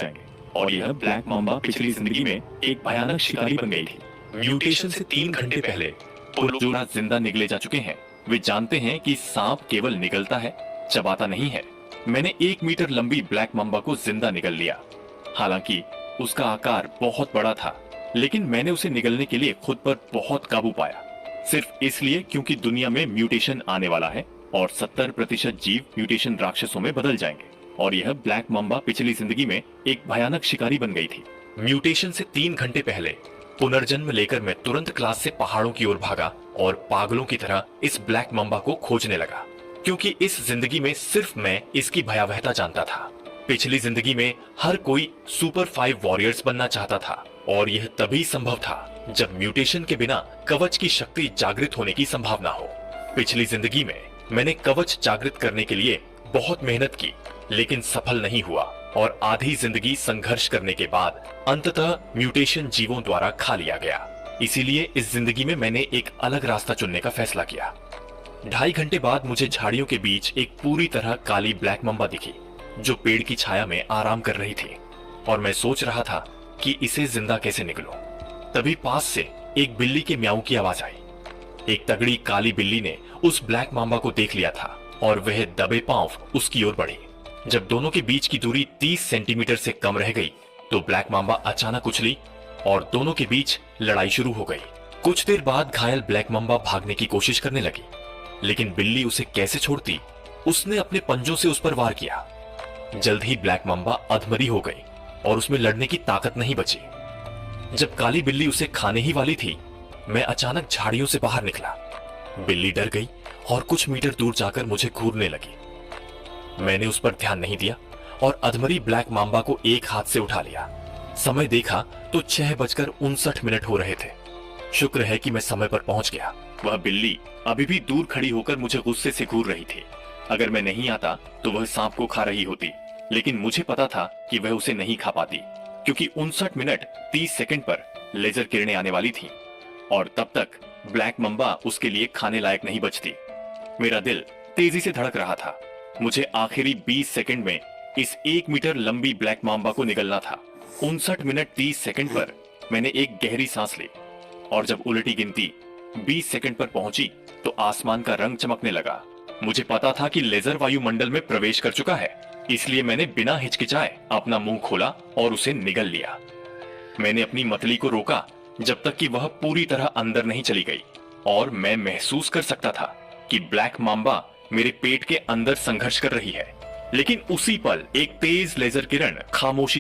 जाएंगे। और यह ब्लैक माम्बा पिछली जिंदगी में एक भयानक शिकारी बन गई थी। म्यूटेशन से 3 घंटे पहले पुनर्जोड़ा जिंदा निगले जा चुके हैं। वे जानते हैं कि सांप केवल निगलता है, चबाता नहीं है। मैंने 1 मीटर लंबी ब्लैक माम्बा को जिंदा निगल लिया। हालांकि उसका आकार बहुत बड़ा था, लेकिन मैंने उसे निगलने के लिए खुद पर बहुत काबू पाया। सिर्फ इसलिए क्योंकि दुनिया में म्यूटेशन आने वाला है और 70% जीव म्यूटेशन राक्षसों में बदल जाएंगे। और यह ब्लैक माम्बा पिछली जिंदगी में एक भयानक शिकारी बन गई थी। म्यूटेशन से 3 घंटे पहले पुनर्जन्म लेकर मैं तुरंत क्लास से पहाड़ों की ओर भागा और पागलों की तरह इस ब्लैक माम्बा को खोजने लगा, क्योंकि इस जिंदगी में सिर्फ मैं इसकी भयावहता जानता था। पिछली जिंदगी में हर कोई सुपर 5 वॉरियर्स बनना चाहता था, और यह तभी संभव था जब म्यूटेशन के बिना कवच की शक्ति जागृत होने की संभावना हो। पिछली जिंदगी में मैंने कवच जागृत करने के लिए बहुत मेहनत की, लेकिन सफल नहीं हुआ, और आधी जिंदगी संघर्ष करने के बाद अंततः म्यूटेशन जीवों द्वारा खा लिया गया। इसीलिए इस जिंदगी में मैंने एक अलग रास्ता चुनने का फैसला किया। 2.5 घंटे बाद मुझे झाड़ियों के बीच एक पूरी तरह काली ब्लैक मम्बा दिखी, जो पेड़ की छाया में आराम कर रही थी, और मैं सोच रहा था कि इसे जिंदा कैसे निकलूं। तभी पास से एक बिल्ली के म्याऊ की आवाज आई। एक तगड़ी काली बिल्ली ने उस ब्लैक माम्बा को देख लिया था, और वह दबे पांव उसकी ओर बढ़ी। जब दोनों के बीच की दूरी 30 सेंटीमीटर से कम रह गई, तो ब्लैक माम्बा अचानक उछली और दोनों के बीच लड़ाई शुरू हो गई। कुछ देर बाद घायल ब्लैक माम्बा भागने की कोशिश करने लगी, लेकिन बिल्ली उसे कैसे छोड़ती। उसने अपने पंजों से उस पर वार किया। जल्द ही ब्लैक माम्बा अधमरी हो गई और उसमें लड़ने की ताकत नहीं बची। जब काली बिल्ली उसे खाने ही वाली थी, मैं अचानक झाड़ियों से बाहर निकला। बिल्ली डर गई और कुछ मीटर दूर जाकर मुझे घूरने लगी। मैंने उस पर ध्यान नहीं दिया और अधमरी ब्लैक माम्बा को एक हाथ से उठा लिया। समय देखा तो 6:59 हो रहे थे। शुक्र है कि मैं समय पर पहुंच गया। वह बिल्ली अभी भी दूर खड़ी होकर मुझे गुस्से से घूर रही थी। अगर मैं नहीं आता तो वह सांप को खा रही होती, लेकिन मुझे पता था कि वह उसे नहीं खा पाती, क्योंकि 59 मिनट 30 सेकंड पर लेजर किरणें आने वाली थी, और तब तक ब्लैक मम्बा उसके लिए खाने लायक नहीं बचती। मेरा दिल तेजी से धड़क रहा था। मुझे आखिरी 20 सेकंड में इस 1 मीटर लंबी ब्लैक माम्बा को निगलना था। 59 मिनट 30 सेकंड पर मैंने एक गहरी सांस ली, और जब उल्टी गिनती 20 सेकंड पर पहुंची तो आसमान का रंग चमकने लगा। मुझे पता था कि लेजर वायुमंडल में प्रवेश कर चुका है, इसलिए मैंने बिना हिचकिचाए अपना मुंह खोला और उसे निगल लिया। मैंने अपनी मतली को रोका जब तक कि वह पूरी तरह अंदर नहीं चली गई, और मैं महसूस कर सकता था कि ब्लैक माम्बा मेरे पेट के अंदर संघर्ष कर रही है। लेकिन उसी पल एक तेज लेजर किरण खामोशी